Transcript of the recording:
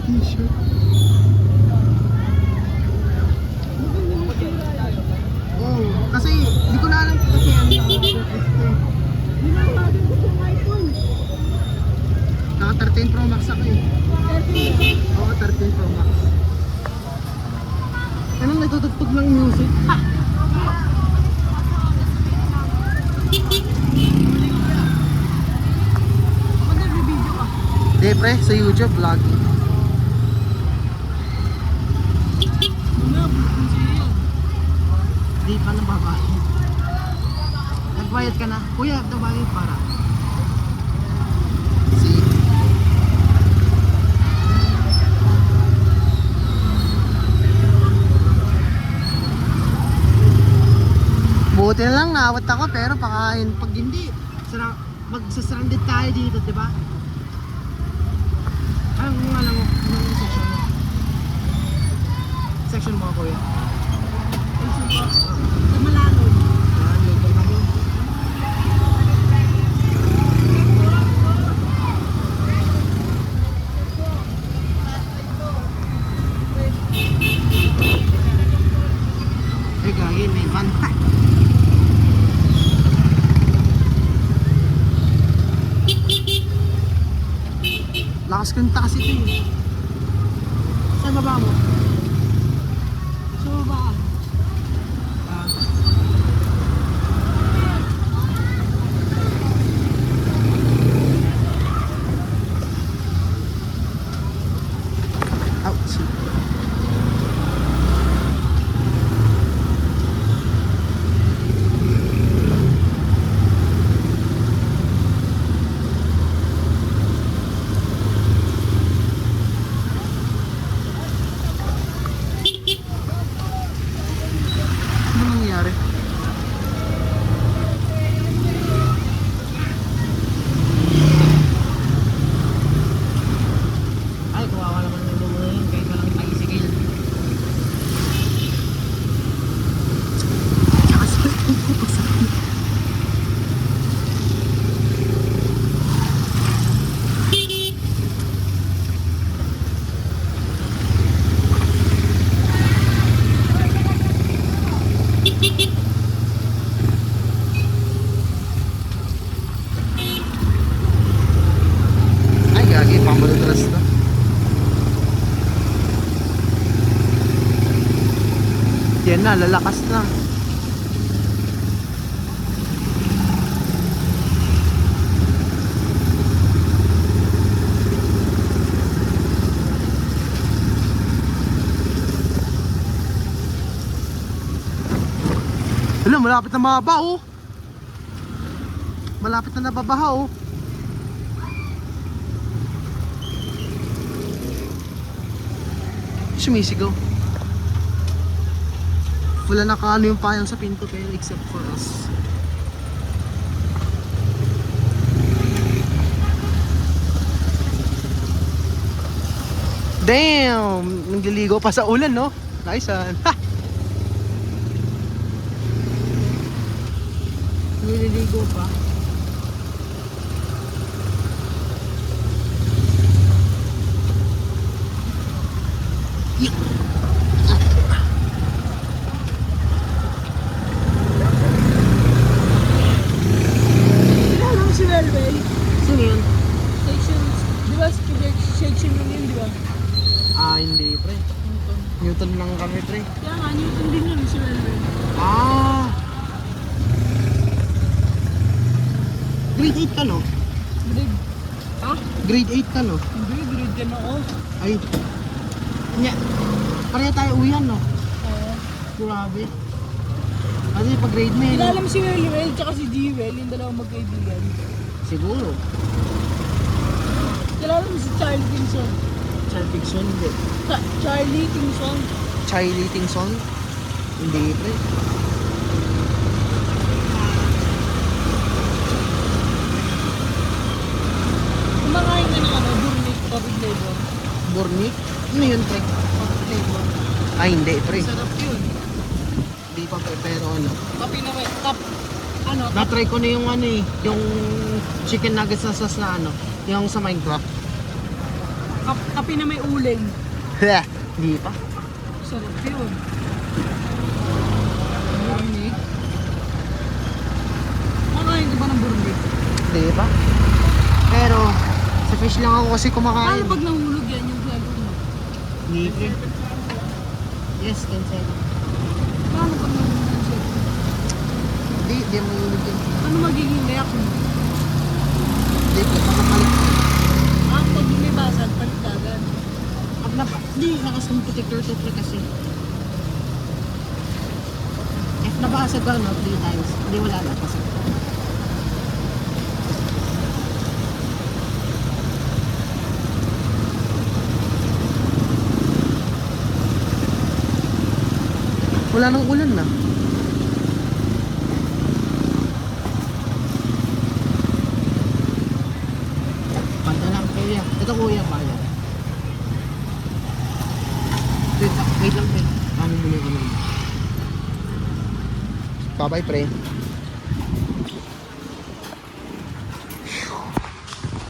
t-shirt. Oh, kasi hindi ko na alam kung kasi ano na naka 13 Pro Max ako eh. Oo, 13 Pro Max. Anong nagtutugtog ng music? Hindi pre, sa YouTube vlogging. Di pa nababayad. Nagbayad ka na? Kuya, nabayad para. See? Buti na lang nawat ako pero pakain pag hindi. Magsastranded tayo dito, di ba? Anong alam mo? Anong section mo? Section mo kuya? Section mo? Sa Malalon. Local na mo. Ay gagawin, may banta. Lakas kanta kasi ito eh. Saan baba mo? Sa baba ka? Ouch. Yan na, lalakas na. Alam, malapit na mababa oh. Malapit na nababaha oh. Sumisigaw. Wala nakaano yung payang sa pinto pero except for us. Damn! Nagliligo pa sa ulan no? Nice one. Ha! Nililigo pa. Sino yun? Section, di ba? Section lang yun, di ba? Ah, hindi pre. Newton lang kami pre. Kaya nga, Newton din yun, si Welwel. Ah! Grade 8 ka no? Grade, ha? Grade 8 ka no? Hindi, grade 10 ako. Ay. Nya. Pareha tayo uyan no? Oo. Grabe. Ano yung pag-grade mo yun? Kilala mo si Welwel, tsaka si Jewel, yung dalawang magkaibigan. Siguro. Kilala mo si Charlie Tingson. Charlie Tingson, hindi. Charlie Tingson. Charlie Tingson? Hindi pre. Kumakain ka ng ano, Burnick, coffee flavor. Burnick? Ano yun pre? Coffee flavor. Ay hindi pre. Sarap yun. Hindi pa pre, pero ano. Kape na may, ano, Na-try ko na yung ano eh, yung chicken nuggets na sauce na ano, yung sa Minecraft. Kape na may uling. Hindi pa. Sarap yun. Burnig. Makain ka ba ng burnig? Hindi pa. Pero, sa fish lang ako kasi kumakain. Paano pag nahulog yan yung gagawin mo? Ngipin. Yes, cancel. Paano pag nahulog yan siya? Hindi mo yun. Ano magiging reaction mo? Hindi po, makapalit. Pag may basag, paligdagan. Hindi, nakascreen protector to pre kasi. If nabasag ka, 3 times, hindi wala na kasi. Wala nang ulan na. Panta lang kuya. Ito kuya pala. Wait lang pre. Ano muna yung ano. Bye-bye pre.